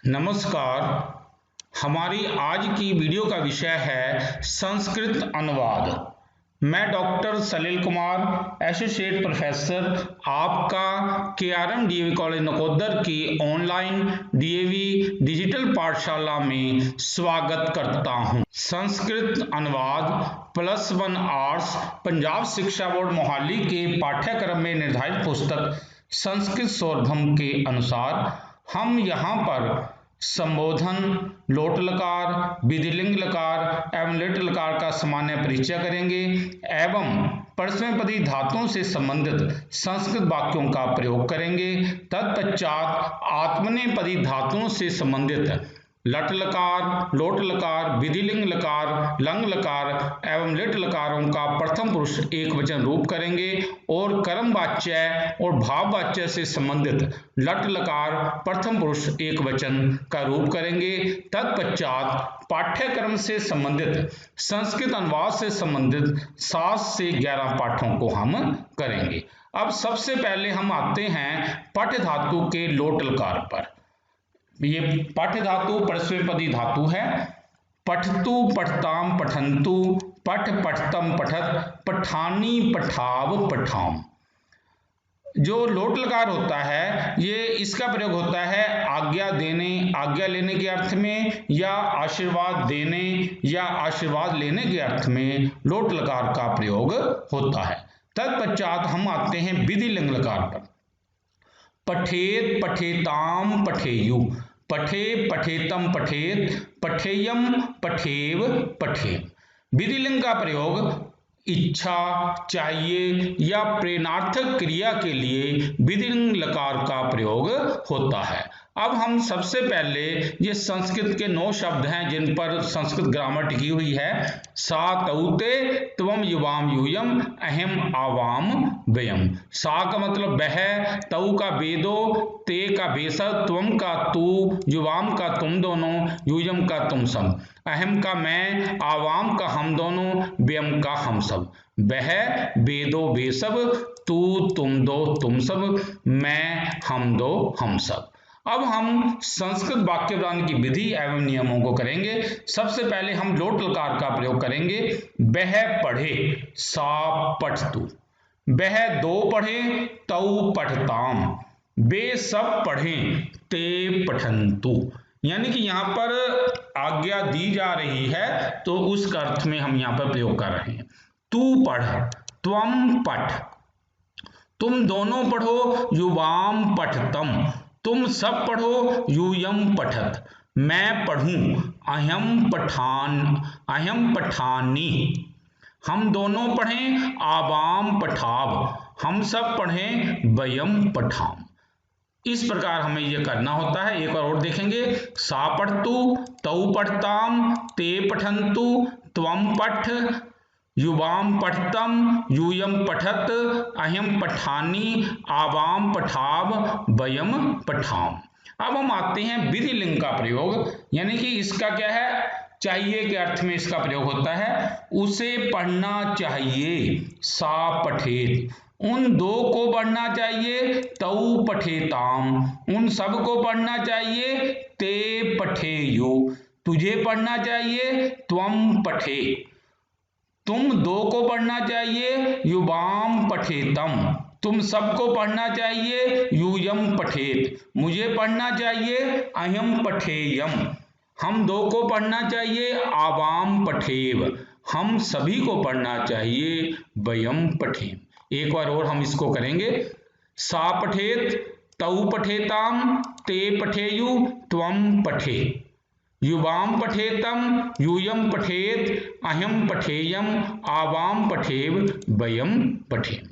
नमस्कार। हमारी आज की वीडियो का विषय है संस्कृत अनुवाद। मैं डॉक्टर सलील कुमार, एसोसिएट प्रोफेसर, आपका KRM DAV कॉलेज नकोदर की ऑनलाइन DAV डिजिटल पाठशाला में स्वागत करता हूं। संस्कृत अनुवाद +1 आर्ट्स पंजाब शिक्षा बोर्ड मोहाली के पाठ्यक्रम में निर्धारित पुस्तक संस्कृत सौरभम के अनुसार हम यहाँ पर संबोधन, लोट लकार, विधिलिंग लकार एवं लिट लकार का सामान्य परिचय करेंगे एवं परस्मैपदी धातुओं से संबंधित संस्कृत वाक्यों का प्रयोग करेंगे। तत्पश्चात आत्मनेपदी धातुओं से संबंधित लट लकार, लोट लकार, विधिलिंग लकार, लंग लकार एवं लिट लकारों का प्रथम पुरुष एक वचन रूप करेंगे और कर्म वाच्य और भाव वाच्य से संबंधित लट लकार प्रथम पुरुष एक वचन का रूप करेंगे। तत्पश्चात पाठ्यक्रम से संबंधित संस्कृत अनुवाद से संबंधित 7 से 11 पाठों को हम करेंगे। अब सबसे पहले हम आते हैं पठ धातु के लोट लकार पर। ये पठ धातु परस्मैपदी धातु है। पठतु, पठताम, पठन्तु, पठ, पठतम, पठत, पठानी, पठाव, पठाम। जो लोट लकार होता है ये इसका प्रयोग होता है आज्ञा देने, आज्ञा लेने के अर्थ में या आशीर्वाद देने या आशीर्वाद लेने के अर्थ में लोट लकार का प्रयोग होता है। तत्पश्चात हम आते हैं विधिलिंग लकार पर। पठेत, पठेताम, पठेयु, पठे, पठेतम, पठेत, पठेयम, पठेव, पठेम। विधिलिंग का प्रयोग इच्छा, चाहिए या प्रेरणार्थक क्रिया के लिए विधिलिंग लकार का प्रयोग होता है। अब हम सबसे पहले ये संस्कृत के 9 शब्द हैं जिन पर संस्कृत ग्रामर टिकी हुई है। सा तौते, त्वम युवाम यूयम, अहम आवाम व्ययम। सा का मतलब वह, तऊ का वेदो, ते का बेसर, त्वम का तू, युवाम का तुम दोनों, यूयम का तुम सब, अहम का मैं, आवाम का हम दोनों, व्ययम का हम सब। वह, वेदो वे सब, तू तुम दो तुम सब, मैं हम दो हम सब। अब हम संस्कृत वाक्य बनाने की विधि एवं नियमों को करेंगे। सबसे पहले हम लोट लकार का प्रयोग करेंगे। वह पढ़े, सा पठतु। वह दो पढ़े, तऊ पठताम। वे सब पढ़ें, ते पठन्तु। यानी कि यहाँ पर आज्ञा दी जा रही है तो उस अर्थ में हम यहाँ पर प्रयोग कर रहे हैं। तू पढ़, त्वम पठ, तुम दोनों पढ़ो, युवाम पठतम, तुम सब पढ़ो, यूयम पठत, मैं पढ़ूं, अहम पठान, अहम पठानी, हम दोनों पढ़ें, आवाम पठाव, हम सब पढ़ें, वयम पठाम। इस प्रकार हमें यह करना होता है। एक बार और देखेंगे। सा पठतु, तऊ पठताम, ते पठन्तु, त्वम पठ, युवाम पठतम, यूयम पठत, अहम पठानी, आवाम पठाव, वयम पठाम। अब हम आते हैं विधिलिंग का प्रयोग। यानी कि इसका क्या है, चाहिए के अर्थ में इसका प्रयोग होता है। उसे पढ़ना चाहिए, सा पठेत, उन दो को पढ़ना चाहिए, तऊ पठेताम, उन सब को पढ़ना चाहिए, ते पठेयु, तुझे पढ़ना चाहिए, त्वम पठे, तुम दो को पढ़ना चाहिए, युवाम पठेतम, तुम सबको पढ़ना चाहिए, यूयम पठेत, मुझे पढ़ना चाहिए, अहम पठेयम, हम दो को पढ़ना चाहिए, आवाम पठेव, हम सभी को पढ़ना चाहिए, वयम पठेम। एक बार और हम इसको करेंगे। सा पठेत, तऊ पठेताम, ते पठेयु, त्वम पठे, युवाम पठेतम, यूयम पठेत, अहम पठेयम, आवाम पठेव, वयम पठेम।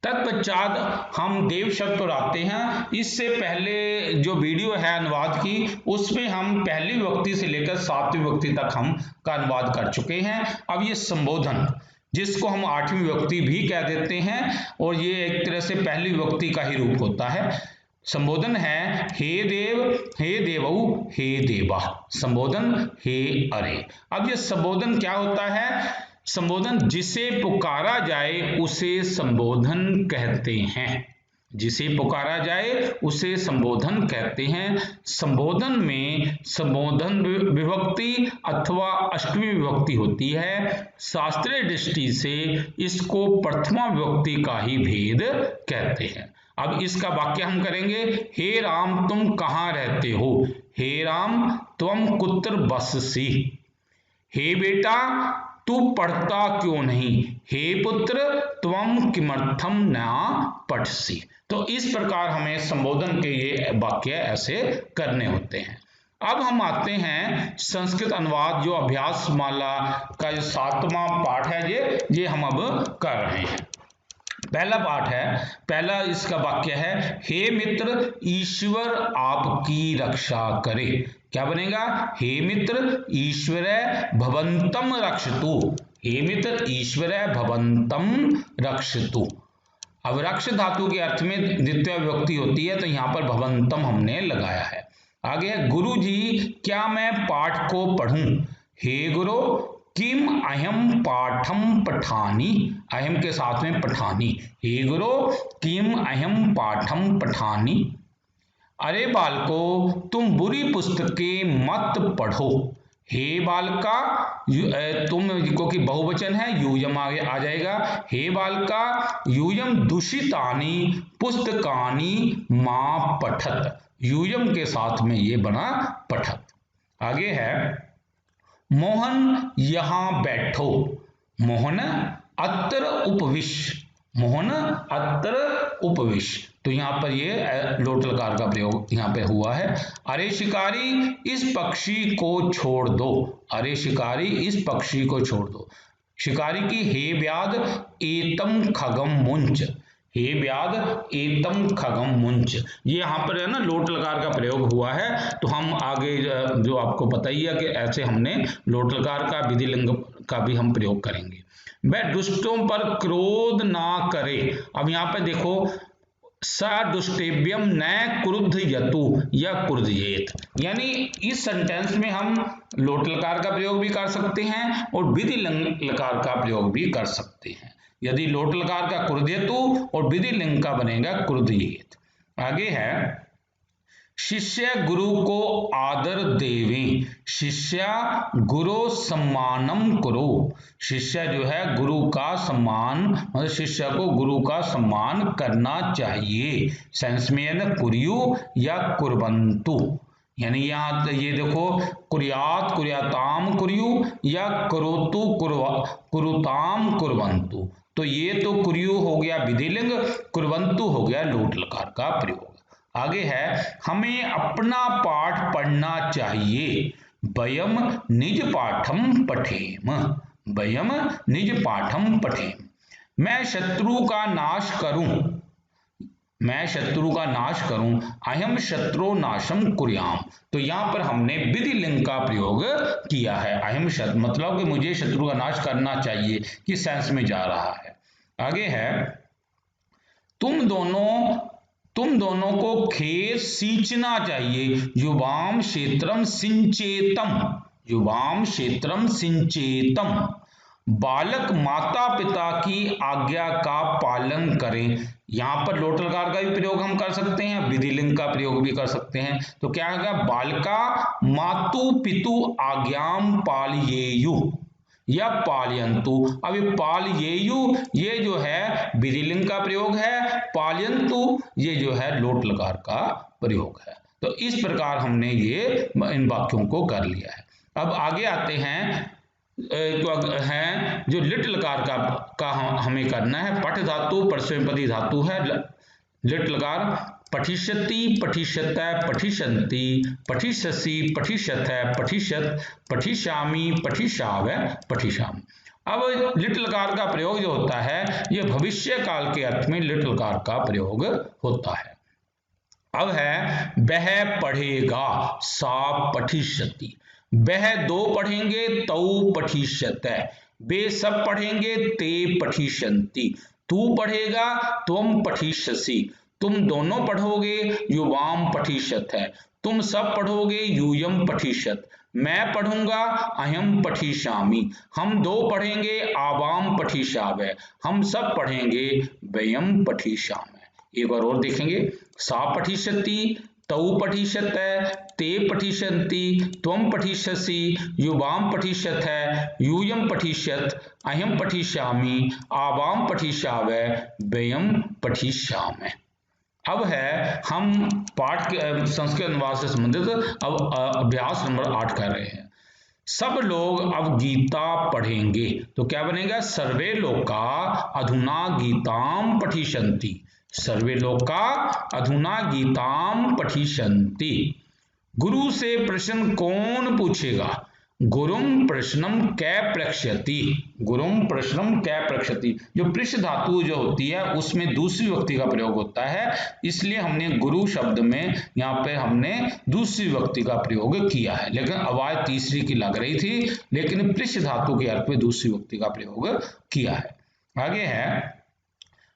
तत्पश्चात हम देव शब्द पर आते हैं। इससे पहले जो वीडियो है अनुवाद की उसमें हम पहली विभक्ति से लेकर 7वीं विभक्ति तक हम का अनुवाद कर चुके हैं। अब ये संबोधन, जिसको हम 8वीं विभक्ति भी कह देते हैं और ये एक तरह से पहली विभक्ति का ही रूप होता है। संबोधन है हे देव, हे देवऊ, हे देवा। संबोधन हे अरे। अब ये संबोधन क्या होता है, संबोधन जिसे पुकारा जाए उसे संबोधन कहते हैं। जिसे पुकारा जाए उसे संबोधन कहते हैं। संबोधन में संबोधन विभक्ति अथवा अष्टमी विभक्ति होती है। शास्त्रीय दृष्टि से इसको प्रथमा विभक्ति का ही भेद कहते हैं। अब इसका वाक्य हम करेंगे। हे राम तुम कहाँ रहते हो? हे राम त्वम कुत्र बससि। हे बेटा तू पढ़ता क्यों नहीं? हे पुत्र त्वम किमर्थम न पठसि। तो इस प्रकार हमें संबोधन के ये वाक्य ऐसे करने होते हैं। अब हम आते हैं संस्कृत अनुवाद, जो अभ्यास माला का जो 7वां पाठ है, ये हम अब कर रहे हैं। पहला पाठ है, पहला इसका वाक्य है, हे मित्र ईश्वर आपकी रक्षा करे। क्या बनेगा? हे मित्र ईश्वर भवंतम रक्षतु। हे मित्र ईश्वर भवंतम रक्षतु। अब रक्ष धातु के अर्थ में द्वितीय विभक्ति होती है, तो यहाँ पर भवंतम हमने लगाया है। आगे है, गुरु जी क्या मैं पाठ को पढ़ूं? हे गुरु किम अहम पाठम पठानी। अहम के साथ में पठानी। हे गुरु किम अहम पाठम पठानी। अरे बालको तुम बुरी पुस्तकें मत पढ़ो। हे बालका तुम को कि बहुवचन है, यूयम आगे आ जाएगा। हे बालका यूयम दूषितानि पुस्तकानि मां पठत। यूयम के साथ में ये बना पठत। आगे है, मोहन यहाँ बैठो। मोहन अत्र उपविश। मोहन अत्र उपविश। तो यहाँ पर ये लोट लकार का प्रयोग यहाँ पे हुआ है। अरे शिकारी इस पक्षी को छोड़ दो। अरे शिकारी इस पक्षी को छोड़ दो। शिकारी की हे व्याध एतम खगम मुंच। हे व्याध एतम खगम मुंच। ये यहाँ पर है ना लोट लकार का प्रयोग हुआ है। तो हम आगे जो आपको पता ही है कि ऐसे हमने लोट लकार का विधिलिंग का भी हम प्रयोग करेंगे। वह दुष्टों पर क्रोध ना करे। अब यहाँ पे देखो, स दुष्टेभ्यम न क्रुद्धयतु या क्रुद्धयेत, यानी इस सेंटेंस में हम लोट लकार का प्रयोग भी कर सकते हैं और विधि लकार का प्रयोग भी कर सकते हैं। यदि लोट लकार का क्रुद्धयतु और विधि लिंग का बनेगा क्रुद्धयेत। आगे है, शिष्य गुरु को आदर देवें। शिष्य गुरु सम्मानम करो। शिष्य जो है गुरु का सम्मान, मतलब शिष्य को गुरु का सम्मान करना चाहिए। सेंस में है ना कुर्यु या कुर्वन्तु, यानी यहाँ ये देखो कुर्यात कुर्याताम कुर्यु या करोतु कुरुताम कुर्वन्तु। तो ये तो कुर्यु हो गया विधिलिंग, कुर्वन्तु हो गया लोट लकार का प्रयोग। आगे है, हमें अपना पाठ पढ़ना चाहिए। वयम निज पाठम पठेम। वयम निज पाठम पठेम। मैं शत्रु का नाश करूं। मैं शत्रु का नाश करूं। अहम शत्रु नाशम कुर्याम। तो यहां पर हमने विधि लिंग का प्रयोग किया है। अहम शत्रु मतलब कि मुझे शत्रु का नाश करना चाहिए, किस सेंस में जा रहा है। आगे है, तुम दोनों को खेत सींचना चाहिए। युवाम क्षेत्रम सिंचेतम। युवाम क्षेत्रम सिंचेतम। बालक माता पिता की आज्ञा का पालन करें। यहाँ पर लोट लकार का भी प्रयोग हम कर सकते हैं, विधिलिंग का प्रयोग भी कर सकते हैं। तो क्या होगा, बालका मातु पितु आज्ञाम पालयेयु या पालयंतु। अब ये पालयेयु ये जो है विधिलिंग का प्रयोग है, पालयंतु ये जो है लोट लकार का प्रयोग है। तो इस प्रकार हमने ये इन वाक्यों को कर लिया है। अब आगे आते हैं, तो है जो लिट लकार का हमें करना है। पठ धातु परस्मैपदी धातु है। लिट लकार पठिष्यति पठिष्यत पठिष्यन्ति पठिष्यसि पठिष्यथ पठिष्यत पठिष्यामि पठिष्याव पठिष्यामि। अब लिट लकार का प्रयोग जो होता है ये भविष्य काल के अर्थ में लिट लकार का प्रयोग होता है। अब है, वह पढ़ेगा सा पठिष्यति। वह दो पढ़ेंगे तौ पठिष्यत। वे सब पढ़ेंगे ते पठिष्यन्ति। तू पढ़ेगा त्वम पठिष्यसि। तुम दोनों पढ़ोगे युवाम पठिष्यथ। तुम सब पढ़ोगे यूयम पठिष्यत। मैं पढ़ूंगा अहम पठिष्यामि। हम दो पढ़ेंगे आवाम पठिष्यावः। हम सब पढ़ेंगे वयम पठिष्यामः। एक बार और देखेंगे, सा पठिष्यति, तौ पठिष्यत, ते पठिष्यन्ति, त्वं पठिष्यसि, युवां पठिष्यथ, यूयं पठिष्यत, अहं पठिष्यामि, आवां पठिष्यावः, वयं पठिष्यामः। अब है हम पाठ के संस्कृत अनुवाद से संबंधित अब अभ्यास नंबर 8 कर रहे हैं। सब लोग अब गीता पढ़ेंगे, तो क्या बनेगा, सर्वे लोका अधुना गीताम पठिष्यन्ति, सर्वे लोका अधुना गीताम पठिष्यन्ति। गुरु से प्रश्न कौन पूछेगा, गुरुम प्रश्नम कै प्रक्ष्यति, गुरुम प्रश्नम कै प्रक्ष्यति। जो पृष्ठ धातु जो होती है उसमें दूसरी विभक्ति का प्रयोग होता है, इसलिए हमने गुरु शब्द में यहाँ पे हमने दूसरी विभक्ति का प्रयोग किया है, लेकिन आवाज तीसरी की लग रही थी, लेकिन पृष्ठ धातु के अर्थ में दूसरी विभक्ति का प्रयोग किया है। आगे है,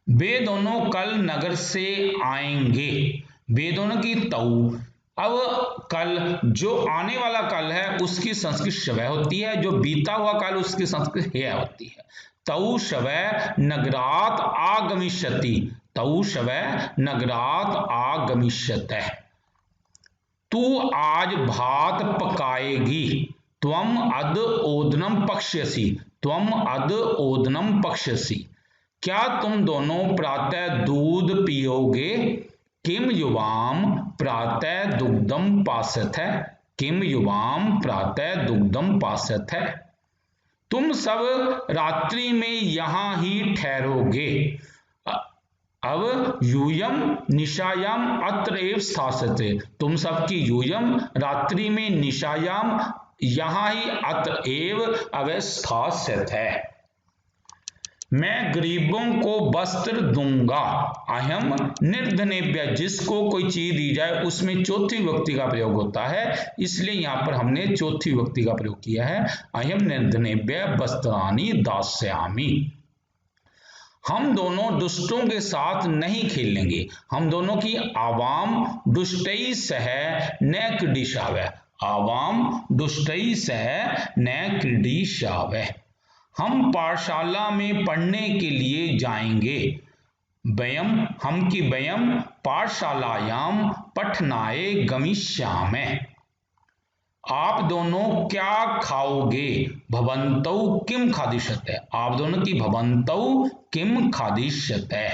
वे दोनों कल नगर से आएंगे, वे दोनों की तऊ। अब कल, जो आने वाला कल है उसकी संस्कृत शवय होती है, जो बीता हुआ कल उसकी संस्कृत हेय होती है। तऊ शवय नगरात आगमिष्यति, तऊ शवय नगरात आगमिष्यतः। तू आज भात पकाएगी, त्वम अद ओदनम पक्ष्यसि, त्वम अद ओदनम पक्ष्यसि। क्या तुम दोनों प्रातः दूध पियोगे, किम युवाम प्रातः दुग्धम पास्यथ, किम युवाम प्रातः दुग्धम पास्यथ। तुम सब रात्रि में यहां ही ठहरोगे, अब यूयम निशायाम अत्र एव स्थास्यते, तुम सबकी यूयम रात्रि में निशायाम यहां ही अत्र एव अवस्थास्यते। मैं गरीबों को वस्त्र दूंगा, अहम निर्धनेभ्य, जिसको कोई चीज दी जाए उसमें चौथी विभक्ति का प्रयोग होता है, इसलिए यहां पर हमने चौथी विभक्ति का प्रयोग किया है, अहम निर्धनेभ्य वस्त्राणि दास्यामि। हम दोनों दुष्टों के साथ नहीं खेलेंगे, हम दोनों की आवाम दुष्टई सह न क्रीडिशावः, आवाम दुष्टई सह न क्रीडिशावः। हम पाठशाला में पढ़ने के लिए जाएंगे, वयम, हम की वयम पाठशालायाम पठनाय गमिष्यामः। आप दोनों क्या खाओगे, भवन्तौ किम खादिष्यते, आप दोनों की भवन्तौ किम खादिष्यते।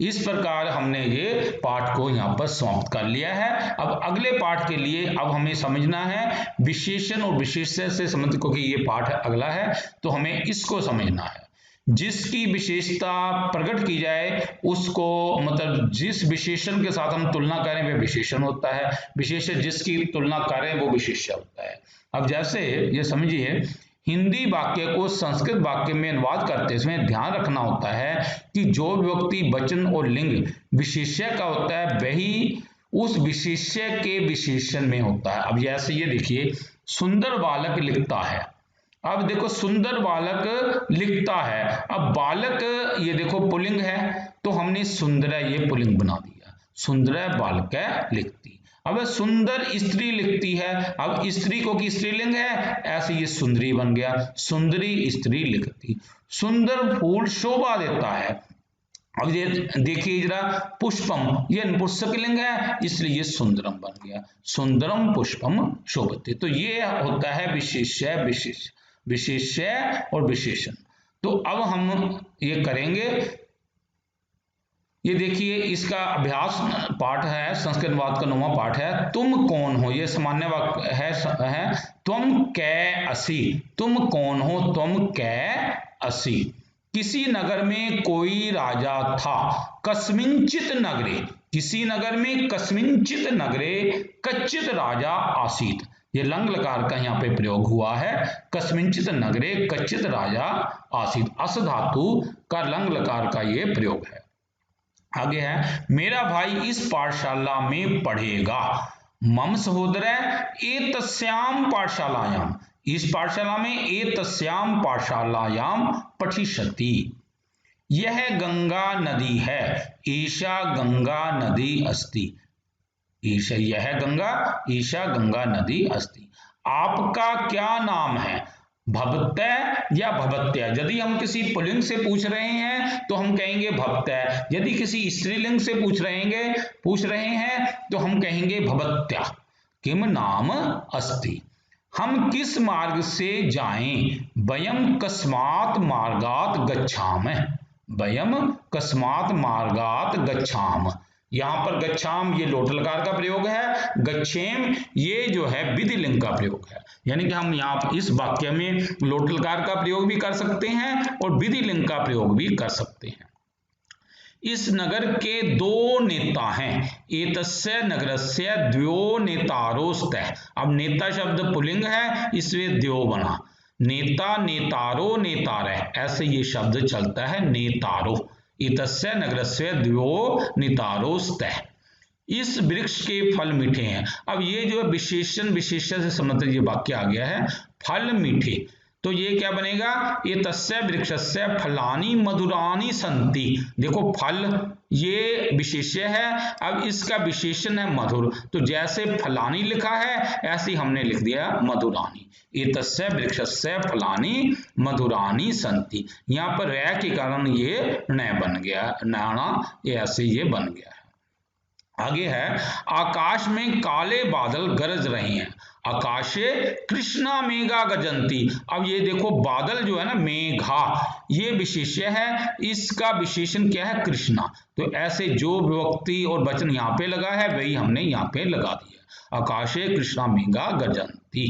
इस प्रकार हमने ये पाठ को यहाँ पर समाप्त कर लिया है। अब अगले पाठ के लिए अब हमें समझना है विशेषण और विशेष्य से संबंधित, क्योंकि ये पाठ अगला है तो हमें इसको समझना है। जिसकी विशेषता प्रकट की जाए उसको, मतलब जिस विशेषण के साथ हम तुलना करें वह विशेषण होता है, विशेषण जिसकी तुलना करें वो विशेष्य होता है। अब जैसे ये समझिए, हिंदी वाक्य को संस्कृत वाक्य में अनुवाद करते समय ध्यान रखना होता है कि जो विभक्ति, वचन और लिंग विशेष्य का होता है वही उस विशेष्य के विशेषण में होता है। अब जैसे ये देखिए, सुंदर बालक लिखता है, अब देखो सुंदर बालक लिखता है, अब बालक ये देखो पुल्लिंग है तो हमने सुंदर ये पुल्लिंग बना दिया, सुंदर बालक लिखती। अब सुंदर स्त्री लिखती है, अब स्त्री को की स्त्रीलिंग है, ऐसे ये सुंदरी बन गया, सुंदरी स्त्री लिखती। सुंदर फूल शोभा देता है, अब ये देखिए जरा, पुष्पम ये नपुंसक लिंग है, इसलिए ये सुंदरम बन गया, सुंदरम पुष्पम शोभते। तो ये होता है विशेष्य, विशेष्य और विशेषण। तो अब हम ये करेंगे, ये देखिए इसका अभ्यास पाठ है, संस्कृत अनुवाद का 9वां पाठ है। तुम कौन हो, ये सामान्य वाक्य है तुम कै असि, तुम कौन हो, तुम कै असि। किसी नगर में कोई राजा था, कस्मिंचित नगरे, किसी नगर में कस्मिंचित नगरे कच्चित राजा आसीत। ये लंग लकार का यहाँ पे प्रयोग हुआ है, कस्मिंचित नगरे कच्चित राजा आसीत, अस धातु का लंग लकार का ये प्रयोग है। आगे है, मेरा भाई इस पाठशाला में पढ़ेगा, मम सहोदर एतस्याम पाठशालायाम, इस पाठशाला में एतस्याम पाठशालायाम पठिष्यति। यह गंगा नदी है, ईशा गंगा नदी अस्ति, ईशा यह गंगा, ईशा गंगा नदी अस्ति। आपका क्या नाम है, भवत्यः या भवत्यः। यदि हम किसी पुल्लिंग से पूछ रहे हैं तो हम कहेंगे भवत्यः, यदि किसी स्त्रीलिंग से पूछ रहे हैं तो हम कहेंगे भवत्यः। किम नाम अस्ति, हम किस मार्ग से जाएं। वयम कस्मात् मार्गात् गच्छामः, वयम कस्मात् मार्गात् गच्छामः। यहाँ पर गच्छाम ये लोट लकार का प्रयोग है, गच्छेम ये जो है विधिलिंग का प्रयोग है। यानी कि हम यहाँ इस वाक्य में लोट लकार का प्रयोग भी कर सकते हैं और विधिलिंग का प्रयोग भी कर सकते हैं। इस नगर के दो नेता हैं, एतस्य नगरस्य द्वयो नेतारो स्तः। अब नेता शब्द पुल्लिंग है इसलिए द्वयो बना, नेता नेतारो नेतारः, ऐसे ये शब्द चलता है नेतारो। एतस्य नगरस्य द्वयो नेतारो स्तः। इस वृक्ष के फल मीठे हैं। अब ये जो विशेषण विशेष्य से संबंधित ये वाक्य आ गया है, फल मीठे, तो ये क्या बनेगा, ये तस्य वृक्षस्य फलानि मधुरानि सन्ति। देखो फल ये विशेष्य है, अब इसका विशेषण है मधुर, तो जैसे फलानि लिखा है ऐसे हमने लिख दिया मधुरानि। ये तस्य वृक्षस्य फलानि मधुरानि सन्ति, यहाँ पर रै के कारण ये न बन गया, नाना ऐसे ये बन गया है। आगे है, आकाश में काले बादल गरज रहे हैं, आकाशे कृष्णा मेघा गजंती। अब ये देखो बादल जो है ना, मेघा ये विशेष्य है, इसका विशेषण क्या है, कृष्णा। तो ऐसे जो विभक्ति और वचन यहाँ पे लगा है वही हमने यहाँ पे लगा दिया, आकाशे कृष्णा मेघा गजंती।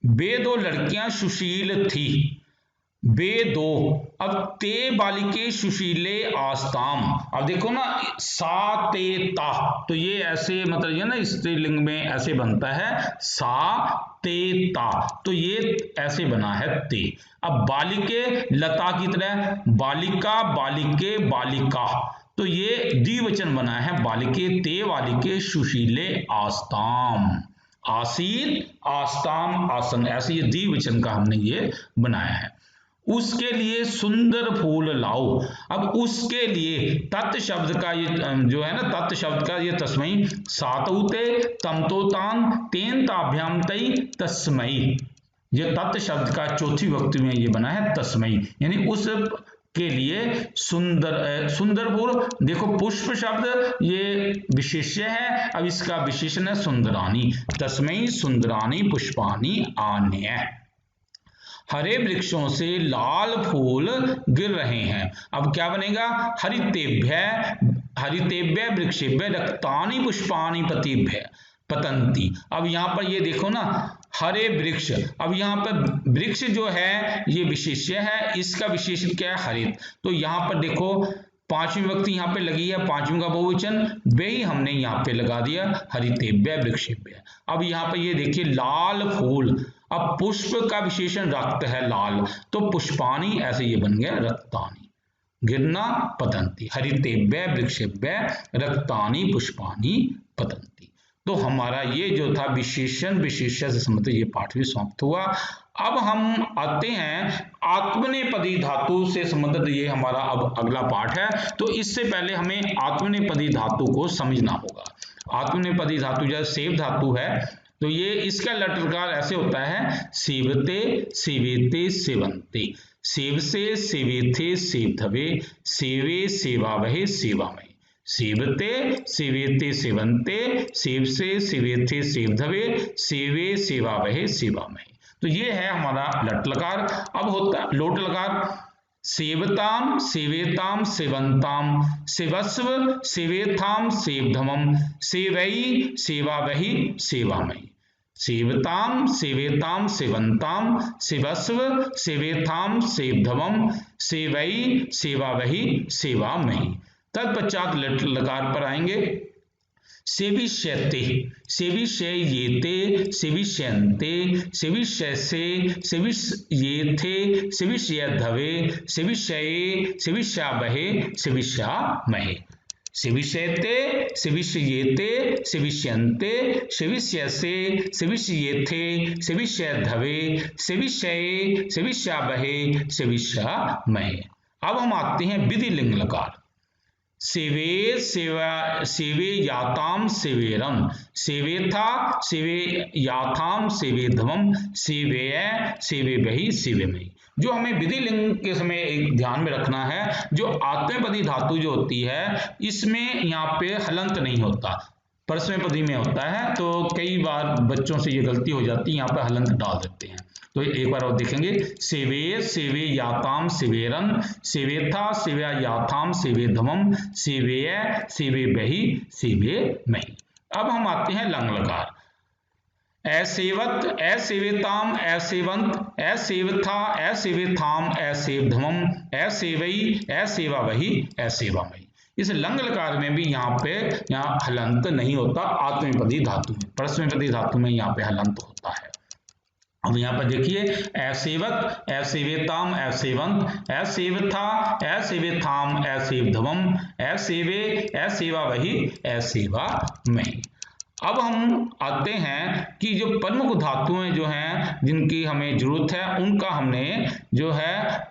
वे दो लड़कियां सुशील थी, वे दो, अब ते बालिके सुशीले आस्ताम। अब देखो ना, सा ते ता, तो ये ऐसे मतलब ये ना स्त्रीलिंग में ऐसे बनता है, सा ते ता, तो ये ऐसे बना है ते। अब बालिके लता की तरह, बालिका बालिके बालिका, तो ये द्विवचन बना है, बालिके ते बालिके सुशीले आस्ताम, आसीन आस्ताम आसन, ऐसे ये द्विवचन का हमने ये बनाया है। उसके लिए सुंदर फूल लाओ। अब उसके लिए तत् शब्द का ये जो है ना, तत् शब्द का ये तस्मई, सातौते तमतो तान तेन ताभ्याम तई तस्मई, ये तत् शब्द का चौथी विभक्ति में ये बना है तस्मई, यानी उस के लिए सुंदर, सुंदर फूल। देखो पुष्प शब्द ये विशेष्य है, अब इसका विशेषण है सुंदरानी, तस्मई सुंदरानी पुष्पानी आन्य। हरे वृक्षों से लाल फूल गिर रहे हैं, अब क्या बनेगा, हरितेभ्य हरितेभ्य वृक्षेभ्य रक्तानि पुष्पानि पतिभ्य पतंती। अब यहाँ पर ये देखो ना, हरे वृक्ष, अब यहाँ पर वृक्ष जो है ये विशेष्य है, इसका विशेषण क्या है, हरित। तो यहाँ पर देखो पांचवी विभक्ति यहाँ पे लगी है, पांचवी का बहुवचन, वे ही हमने यहाँ पे लगा दिया, हरितेभ्य वृक्षेभ्य। अब यहाँ पे ये देखिए लाल फूल, अब पुष्प का विशेषण रक्त है लाल, तो पुष्पानी ऐसे ये बन गया रक्तानी, गिरना पतंती, हरितेभ्य वृक्षेभ्य रक्तानी पुष्पानी पतंती। तो हमारा ये जो था विशेषण विशेष्य से संबंधित ये पाठ भी समाप्त हुआ। अब हम आते हैं आत्मनेपदी धातु से संबंधित, ये हमारा अब अगला पाठ है। तो इससे पहले हमें आत्मनेपदी धातु को समझना होगा। आत्मनेपदी धातु जैसे सेव धातु है, तो ये इसका लटकार ऐसे होता है, सेवते सेवेते सेवंते, सेव से सेवेथे सेवधवे, सेवे सेवावहे सेवामय, सेवते सेवेते सेवंते, सेव से सेवेथे सेवधवे, सेवे सेवावहे सेवामय। तो ये है हमारा लट लकार। अब होता लोट लकार, सेवताम सेवेताम सेवंताम, सेवस्व सेवेथाम सेवधमम, सेवई सेवावहि सेवामयी, सेवताम सेवेताम सेवंताम, सेवस्व सेवेथाम सेवधमम, सेवई सेवावहि सेवामयी। तत्पश्चात लट लकार पर आएंगे, सेविष्यते सेविष्येते सेविष्यन्ते सेविष्यसे सेविष्येथे सेविष्यधवे सेविष्यये सेविष्यावहे सेविष्यामहे, सेविष्यते सेविष्येते सेविष्यन्ते सेविष्यसे सेविष्येथे सेविष्यधवे सेविष्यये सेविष्यावहे सेविष्यामहे। अब हम आते हैं विधिलिंग लकार, सेवे सेवा सेवे याताम सेवेरम, सेवेथा सेवे याथाम सेवेधमम, सेवेय सेवे बही सेवेमयी। जो हमें विधि लिंग के समय एक ध्यान में रखना है, जो आत्मनेपदी धातु जो होती है इसमें यहाँ पे हलंत नहीं होता, परस्मैपदी में होता है। तो कई बार बच्चों से ये गलती हो जाती है, यहाँ पे हलंत डाल देते हैं। तो एक बार और देखेंगे, सेवे सेवे याताम सेवेरन, सेवेथा सेवे याथाम सेवेधमम, सेवेय सेवे बही सेवे मही। अब हम आते हैं लंग लकार। असेवत असेवेताम असेवंत असेवथा असेवेथाम असेवधमम असेवई असेवा वही असेवामयी। इस लंग लकार में भी यहाँ हलंत नहीं होता, आत्मनेपदी धातु में, परस्मैपदी धातु में यहाँ पे हलंत होता है। अब यहाँ पर देखिए, असेवत असेवेताम असेवंत असेवथा असेवेथाम असेवधमम असेवे असेवा वही असेवा मही। अब हम आते हैं कि जो प्रमुख धातुएं जो हैं जिनकी हमें जरूरत है, उनका हमने जो है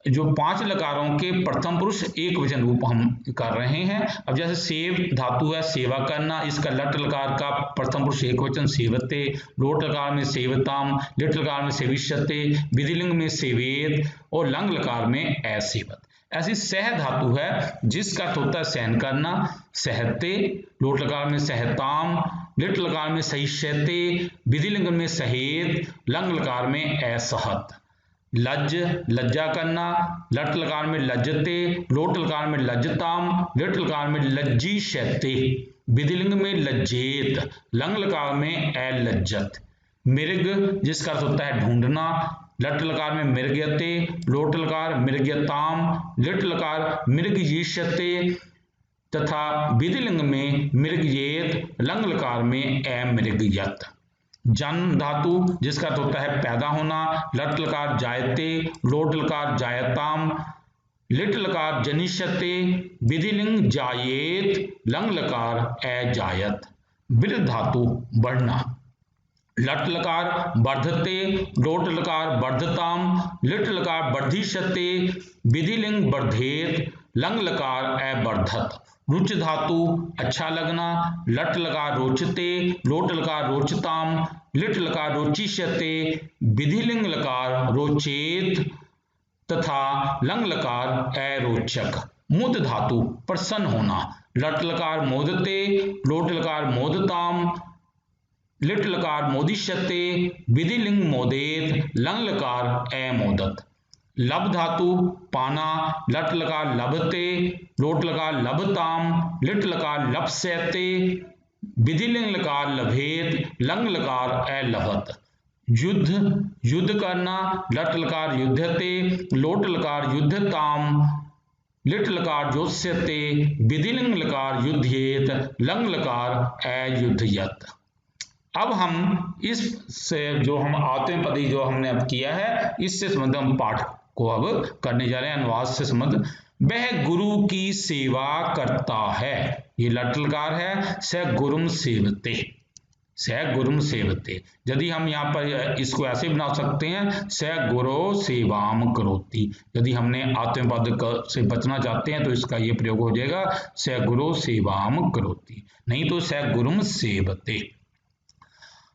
जो 5 लकारों के प्रथम पुरुष एक वचन रूप हम कर रहे हैं। अब जैसे सेव धातु है, सेवा करना, इसका लट लकार का प्रथम पुरुष एक वचन सेवते, लोट लकार में सेवताम, लिट लकार में सेविष्यते, विधिलिंग में सेवेत और लंग लकार में असेवत। ऐसी सह धातु है जिसका अर्थ होता है सहन करना, सहते, लोट लकार में सहताम, लिट लकार में सहिष्यते, विधिलिंग में सहेत, लंग लकार में असहत। लज्ज लज्जा करना, लट लकार में लज्जते, लोट लकार में लज्जताम, लिट लकार में लज्जिष्यते, विधिलिंग में लज्जेत, लंग लकार में अलज्जत। मृग जिसका अर्थ होता है ढूंढना, लट लकार में मृग्यते, लोट लकार मृग्यताम, लिट लकार मृगयिष्यते तथा विधिलिंग में मृगयेत, लंग लकार में अमृगयत। जन धातु जिसका अर्थ होता है पैदा होना, लट लकार जायते, लोट लकार जायताम, लिट लकार जनिष्यते, विधिलिंग जायेत, लंग लकार अजायत। वृद्ध धातु बढ़ना, लट लकार वर्धते, लोट लकार वर्धताम, लिट लकार वर्धिष्यते, विधिलिंग वर्धेत, लंग लकार अवर्धत। रुच धातु अच्छा लगना, लट लकार रोचते, लोट लकार रोचताम, लिट लकार रोचिष्यते, विधिलिंग लकार रोचेत तथा लंग लकार अरोचक। मुद धातु प्रसन्न होना, लट लकार मोदते, लोट लकार मोदताम, लिट लकार मोदिष्यते, विधिलिंग मोदेत, लंग लकार अमोदत। लब धातु पाना, लट लकार लभते, लोट लकार लभताम, लिट लकार लप्स्यते, विधिलिंग लकार लभेत, लंग लकार अलभत। युद्ध युद्ध करना, लट लकार युद्धते, लोट लकार युद्धताम, लिट लकार जोत्स्यते, विधिलिंग लकार युध्येत, लंग लकार अयुध्यत। अब हम इससे जो हम आत्मनेपदी जो हमने अब किया है, इससे संबंधित हम पाठ को अब करने जा रहे हैं। अनुवाद से संबंध, वह गुरु की सेवा करता है, ये लट लकार है, स गुरुम सेवते, स गुरुम सेवते। यदि हम यहाँ पर इसको ऐसे बना सकते हैं, स गुरो सेवाम करोति। यदि हमने आत्मनेपद से बचना चाहते हैं तो इसका ये प्रयोग हो जाएगा, स गुरो सेवाम करोति, नहीं तो स गुरुम सेवते।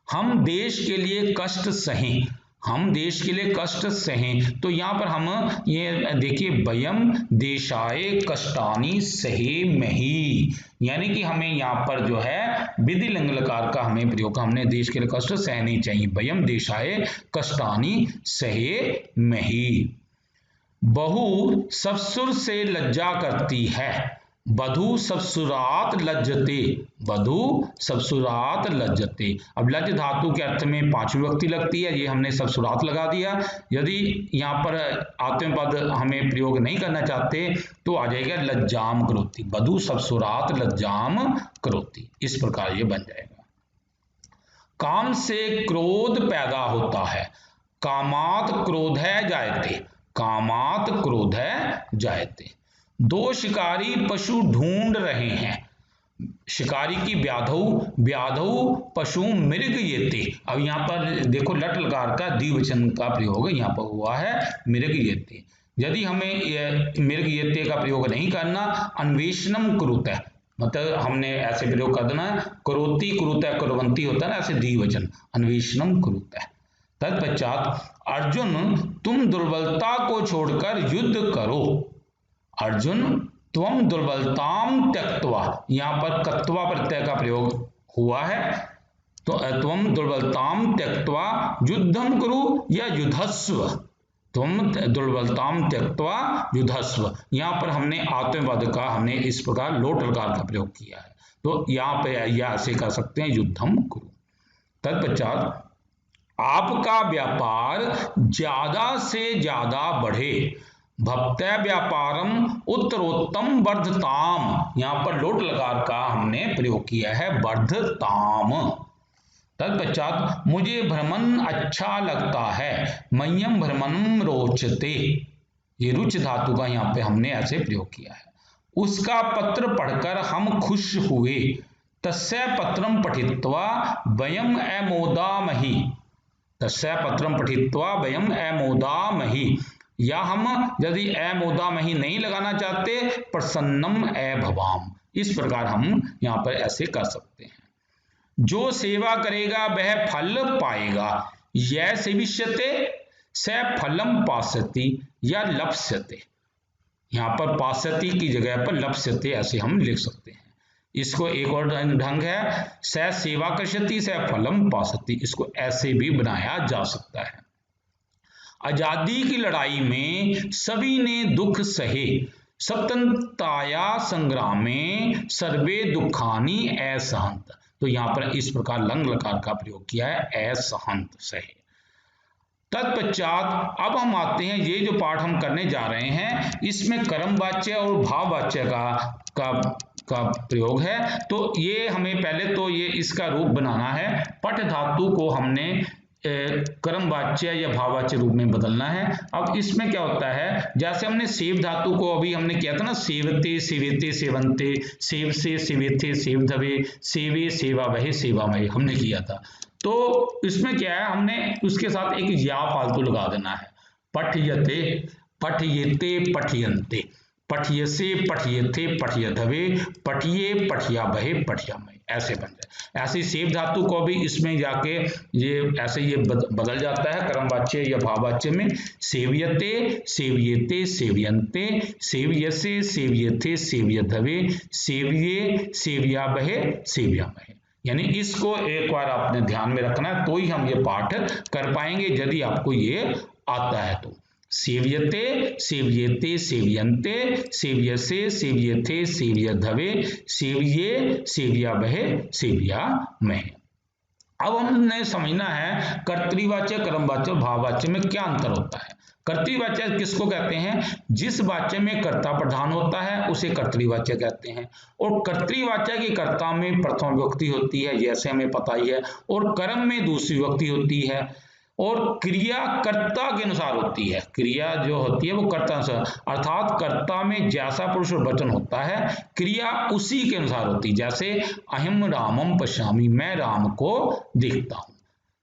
हम देश के लिए कष्ट सहें, हम देश के लिए कष्ट सहें, तो यहाँ पर हम ये देखिए, वयम देशाय कष्टानि सहेमहि, यानी कि हमें यहाँ पर जो है विधि लिंग लकार का हमें प्रयोग, हमने देश के लिए कष्ट सहने चाहिए। वयम देशाय कष्टानि सहेमहि। बहू ससुर से लज्जा करती है, वधू ससुरात लज्जते, वधू ससुरात लज्जते। अब लज्ज धातु के अर्थ में 5वीं विभक्ति लगती है, ये हमने ससुरात लगा दिया। यदि यहाँ पर आत्मनेपद हमें प्रयोग नहीं करना चाहते तो आ जाएगा लज्जाम करोति, वधू ससुरात लज्जाम करोति, इस प्रकार ये बन जाएगा। काम से क्रोध पैदा होता है, कामात क्रोध है जायते, कामात क्रोध है जायते। दो शिकारी पशु ढूंढ रहे हैं, शिकारी की व्याधौ, व्याधौ पशु मृग येते। अब यहाँ पर देखो लट लकार का द्विवचन का प्रयोग यहाँ पर हुआ है, मृग येते। यदि हमें मृग यते का प्रयोग नहीं करना, अन्वेषणम कुरुतः, मतलब हमने ऐसे प्रयोग कर देना है, करोति कुरुतः कुर्वन्ति होता है ना, ऐसे द्विवचन, अन्वेषणम कुरुतः। तत्पश्चात अर्जुन तुम दुर्बलता को छोड़कर युद्ध करो। अर्जुन त्वम दुर्बलताम त्यक्त्वा, यहाँ पर कत्वा प्रत्यय का प्रयोग हुआ है, तो त्वम दुर्बलताम त्यक्त्वा युद्धम कुरु या युद्धस्व, तुम दुर्बलताम त्यक्त्वा युद्धस्व, यहाँ पर हमने आत्मवाद का हमने इस प्रकार लोट लकार का प्रयोग किया है, तो यहाँ पे या ऐसे कर सकते हैं युद्धम कुरु। तत्पश्चात आपका व्यापार ज्यादा से ज्यादा बढ़े, भक्त्या व्यापारम उत्तरोत्तम वर्धताम, यहाँ पर लोट लकार का हमने प्रयोग किया है वर्धताम। तत्पश्चात मुझे भ्रमण अच्छा लगता है, मह्यम भ्रमणम रोचते, ये रुच धातु का यहाँ पे हमने ऐसे प्रयोग किया है। उसका पत्र पढ़कर हम खुश हुए, तस्य पत्रम पठित्वा वयम अमोदामहि, तस्य पत्रम पठित्वा वयम अमोदामहि, या हम यदि अमोदामहि नहीं लगाना चाहते प्रसन्नम अभवाम, इस प्रकार हम यहाँ पर ऐसे कर सकते हैं। जो सेवा करेगा वह फल पाएगा, यह सेविष्यते स फलम पास्यति या लप्स्यते, यहाँ पर पास्यति की जगह पर लप्स्यते ऐसे हम लिख सकते हैं। इसको एक और ढंग है, स सेवा कर्षति स फलम पास्यति, इसको ऐसे भी बनाया जा सकता है। आजादी की लड़ाई में सभी ने दुख सहे, स्वतंत्रताया संग्राम में सर्वे दुखानी असहंत, तो यहाँ पर इस प्रकार लंग लकार का प्रयोग किया है, असहंत सहे। तत्पश्चात अब हम आते हैं, ये जो पाठ हम करने जा रहे हैं इसमें कर्म वाच्य और भाव वाच्य का प्रयोग है, तो ये हमें पहले तो ये इसका रूप बनाना है। पठ धातु को हमने कर्म वाच्य या भाववाच्य रूप में बदलना है। अब इसमें क्या होता है, जैसे हमने सेव धातु को अभी हमने किया था ना, सेवते सेवेते सेवंते, सेव से सेवेते सेवधवे, सेवे सेवा वहे सेवामय हमने किया था। तो इसमें क्या है, हमने उसके साथ एक या फालतू लगा देना है, पठयते पठयेते पठयन्ते, पठयसे पठयेथे पठयधवे, पठिये पठिया बहे पठियामय, ऐसे बन जाए। ऐसे सेव धातु को भी इसमें जाके ये ऐसे ये बदल जाता है कर्मवाच्य या भाववाच्य में, सेव्यते सेव्येते सेव्यन्ते, सेव्यसे सेव्येथे सेव्यधवे, सेव्ये सेव्या बहे सेव्यामय, यानी इसको एक बार आपने ध्यान में रखना है, तो ही हम ये पाठ कर पाएंगे यदि आपको ये आता है तो। सेव्यते सेव्येते सेव्यन्ते, सेव्यसे सेव्येथे सेव्यधवे, सेव्ये सेव्या बहे सेव्यामय। अब हमने समझना है कर्तृवाच्य कर्मवाच्य भाववाच्य में क्या अंतर होता है। कर्तृवाच्य किसको कहते हैं, जिस वाच्य में कर्ता प्रधान होता है उसे कर्तृवाच्य कहते हैं, और कर्तृवाच्य की कर्ता में प्रथम विभक्ति होती है जैसे हमें पता ही है, और कर्म में दूसरी विभक्ति होती है, और क्रिया कर्ता के अनुसार होती है, क्रिया जो होती है वो कर्ता अनुसार, अर्थात कर्ता में जैसा पुरुष और वचन होता है क्रिया उसी के अनुसार होती है। जैसे अहम रामम पश्यामि, मैं राम को देखता हूं,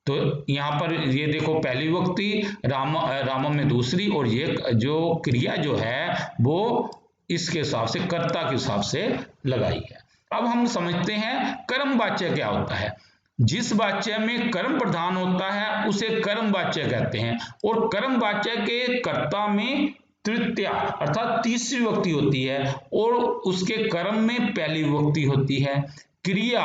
तो यहाँ पर ये देखो पहली विभक्ति रामम में दूसरी, और ये जो क्रिया जो है वो इसके हिसाब से कर्ता के हिसाब से लगाई है। अब हम समझते हैं कर्म वाच्य क्या होता है। जिस वाच्य में कर्म प्रधान होता है उसे कर्म वाच्य कहते हैं, और कर्म वाच्य के कर्ता में तृतीया अर्थात तीसरी विभक्ति होती है, और उसके कर्म में पहली विभक्ति होती है। क्रिया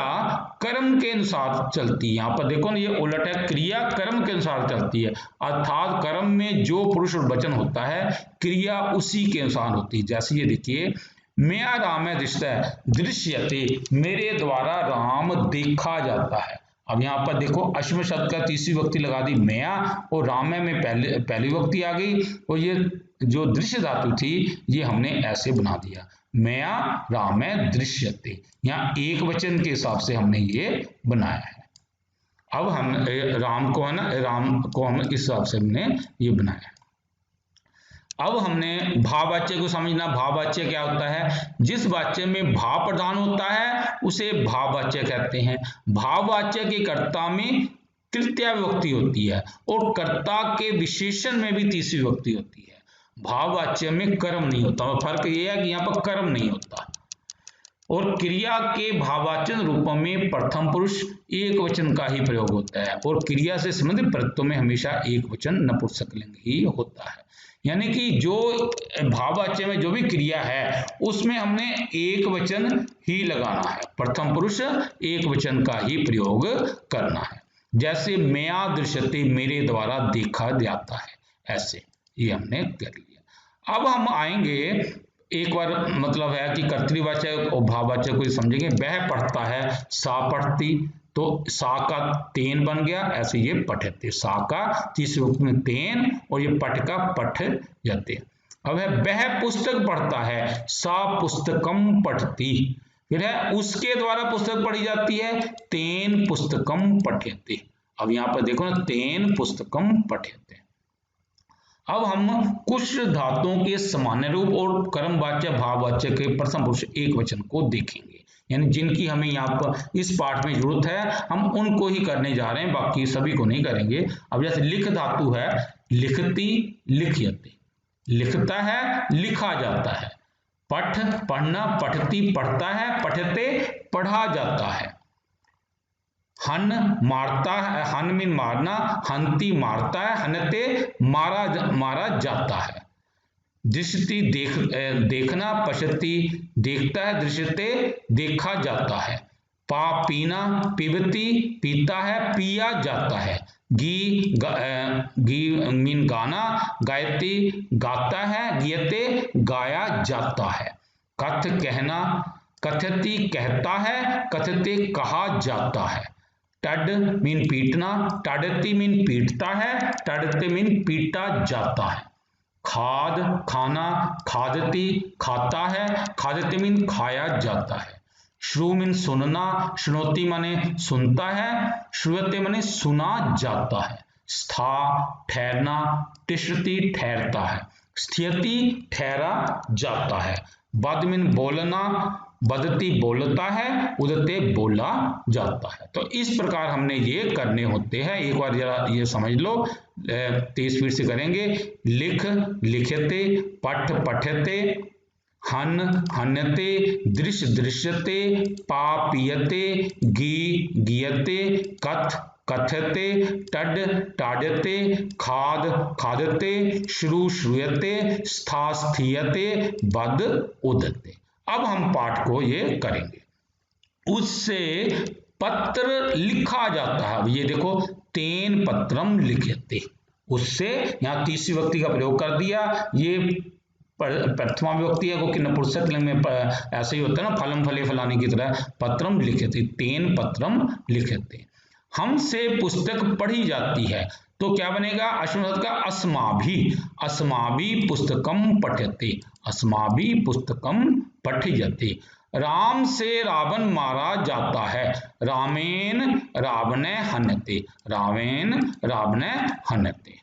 कर्म के अनुसार चलती है, यहाँ पर देखो ना ये उलट है, क्रिया कर्म के अनुसार चलती है, अर्थात कर्म में जो पुरुष और वचन होता है क्रिया उसी के अनुसार होती है। जैसे ये देखिए, मेरा राम दृश्यते, मेरे द्वारा राम देखा जाता है। अब यहाँ पर देखो अश्व शब्द का तीसरी विभक्ति लगा दी मेया, और राम में पहली विभक्ति आ गई, और ये जो दृश्य धातु थी ये हमने ऐसे बना दिया, मेया राम दृश्यते, यहाँ एक वचन के हिसाब से हमने ये बनाया है। अब हम राम को है ना, राम को हम इस हिसाब से हमने ये बनाया है। अब हमने भाववाच्य को समझना। भाववाच्य क्या होता है, जिस वाच्य में भाव प्रधान होता है उसे भाववाच्य कहते हैं। भाववाच्य के कर्ता में तृतीया विभक्ति होती है, और कर्ता के विशेषण में भी तीसरी विभक्ति होती है। भाववाच्य में कर्म नहीं होता। फर्क ये है कि यहाँ पर कर्म नहीं होता। और क्रिया के भाववाचक रूपों में प्रथम पुरुष एक वचन का ही प्रयोग होता है और क्रिया से संबंधित प्रत्ययों में हमेशा एक वचन नपुंसकलिंग ही होता है। यानी कि जो भाववाच्य में जो भी क्रिया है उसमें हमने एक वचन ही लगाना है, प्रथम पुरुष एक वचन का ही प्रयोग करना है। जैसे मया दृश्यते, मेरे द्वारा देखा जाता है, ऐसे ये हमने कर लिया। अब हम आएंगे, एक बार मतलब है कि कर्तृवाचक और भाववाचक को समझेंगे। वह पढ़ता है, सा पढ़ती, तो सा का तेन बन गया, ऐसे ये पठते, सा का तीसरे रूप में तेन और ये पठ का पठ जाते। अब है वह पुस्तक पढ़ता है, सा पुस्तकम पठती, फिर है उसके द्वारा पुस्तक पढ़ी जाती है, तेन पुस्तकम पठ्यते। अब यहां पर देखो ना, तेन पुस्तकम पठ्यते। अब हम कुछ धातुओं के सामान्य रूप और कर्मवाच्य भाववाच्य के प्रथम पुरुष एक वचन को देखेंगे, यानी जिनकी हमें यहाँ पर इस पाठ में जरूरत है हम उनको ही करने जा रहे हैं, बाकी सभी को नहीं करेंगे। अब जैसे लिख धातु है, लिखती लिख्यते, लिखता है लिखा जाता है। पठ पढ़ना, पठती पढ़ता है, पठते पढ़ा जाता है। हन मारता है, हन मीन मारना, हंती मारता है, हनते मारा जाता है। दृष्टि देखना, पश्यति देखता है, दृश्यते देखा जाता है। पा पीना, पिबती पीता है, पिया जाता है। गी मीन गाना, गायती गाता है, गियते गाया जाता है। कथ कहना, कथती कहता है, कथते कहा जाता है। टड मीन पीटना, टडती मीन पीटता है, टडते मीन पीटा जाता है। खाद खाना, खादती खाता है, खादते मीन खाया जाता है। श्रु मीन सुनना, श्रुणोति माने सुनता है, श्रूयते माने सुना जाता है। स्था ठहरना, तिष्ठति ठहरता है, स्थियति ठहरा जाता है। बद मीन बोलना, बदती बोलता है, उदते बोला जाता है। तो इस प्रकार हमने ये करने होते हैं। एक बार जरा ये समझ लो, तेज स्पीड से करेंगे। लिख लिखते, पठ पठते, हन हन्यते, दृश्य दृश्यते, पा पीयते, गी गीयते, कथ कथते, टड टाडते, खाद खादते, श्रु श्रूयते, स्था स्थीयते, बद उदते। अब हम पाठ को ये करेंगे। उससे पत्र लिखा जाता है। अब ये देखो, तेन पत्रम लिख्यते, उससे यहाँ तीसरी विभक्ति का प्रयोग कर दिया। ये प्रथमा विभक्ति है, क्योंकि नपुंसकलिंग में ऐसे ही होता है ना, फलम फले फलाने की तरह। पत्रम लिख्यते, तेन पत्रम लिख्यते। हमसे पुस्तक पढ़ी जाती है, तो क्या बनेगा? अश्वशब्द का अस्माभि, अस्माभि पुस्तकम पठ्यते, अस्माभि पुस्तकम पठ्यते। राम से रावण मारा जाता है, रामेन रावणे हन्यते, रामेन रावणे हन्यते।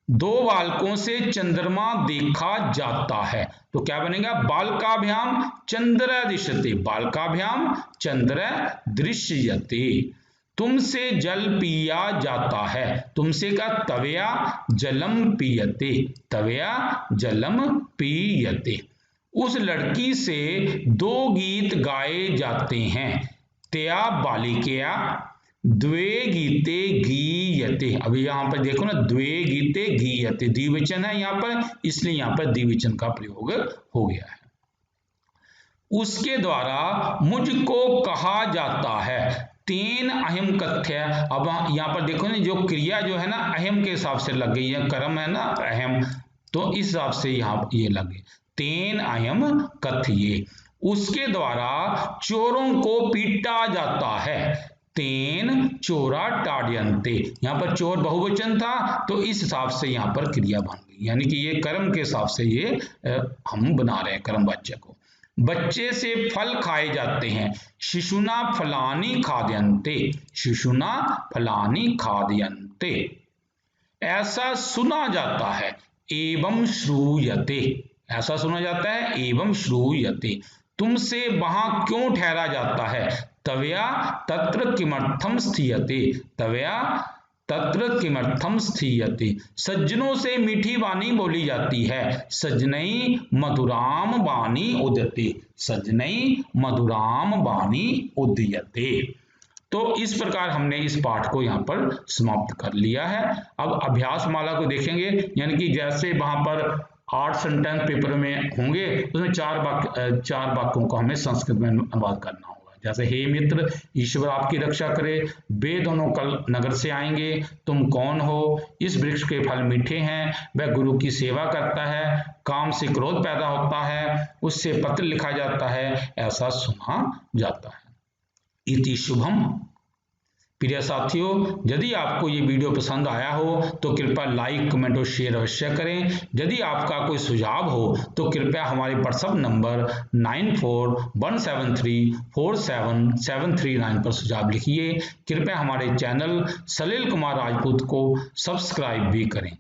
दो बालकों से चंद्रमा देखा जाता है, तो क्या बनेगा? बालकाभ्याम चंद्र दृश्यते, बालकाभ्याम चंद्र दृश्यते। तुमसे जल पिया जाता है, तुमसे का तवया जलम पीयते, तवया जलम पीयते। उस लड़की से दो गीत गाए जाते हैं, तया बालिकया द्वे गीते गीयते। अभी यहां पर देखो ना, द्वे गीते गीयते, द्विवचन है यहां पर, इसलिए यहां पर द्विवचन का प्रयोग हो गया है। उसके द्वारा मुझको कहा जाता है, तेन अहम कथ्य। अब यहां पर देखो ना, जो क्रिया जो है ना अहम के हिसाब से लग गई है, कर्म है ना अहम, तो इस हिसाब से यहां ये लगे, तेन अहम कथ्ये। उसके द्वारा चोरों को पीटा जाता है, तेन चोरा टाड्यन्ते। यहां पर चोर बहुवचन था, तो इस हिसाब से यहां पर क्रिया बन गई, यानी कि ये कर्म के हिसाब से ये हम बना रहे हैं कर्मवाच्य को। बच्चे से फल खाए जाते हैं, शिशुना फलानी खाद्यन्ते, शिशुना फलानी खाद्यन्ते। ऐसा सुना जाता है, एवं श्रूयते, ऐसा सुना जाता है, एवं श्रूयते। तुमसे वहां क्यों ठहरा जाता है, तवया तत्र किमर्थम स्थीयते, तवया तत्र किमर्थम स्थीयते, सज्जनों से मीठी वाणी बोली जाती है। सजनई मधुराम वाणी उदयते, सजनई मधुराम वाणी उदयते। तो इस प्रकार हमने इस पाठ को यहाँ पर समाप्त कर लिया है। अब अभ्यास माला को देखेंगे, यानी कि जैसे वहां पर 8 सेंटेंस पेपर में होंगे, उसमें 4 वाक्यों को हमें संस्कृत में अनुवाद करना होगा। जैसे हे मित्र, ईश्वर आपकी रक्षा करे, वे दोनों कल नगर से आएंगे, तुम कौन हो, इस वृक्ष के फल मीठे हैं, वह गुरु की सेवा करता है, काम से क्रोध पैदा होता है, उससे पत्र लिखा जाता है, ऐसा सुना जाता है। इति शुभम। प्रिय साथियों, यदि आपको ये वीडियो पसंद आया हो तो कृपया लाइक, कमेंट और शेयर अवश्य करें। यदि आपका कोई सुझाव हो तो कृपया हमारे व्हाट्सएप नंबर 9417347739 पर सुझाव लिखिए। कृपया हमारे चैनल सलिल कुमार राजपूत को सब्सक्राइब भी करें।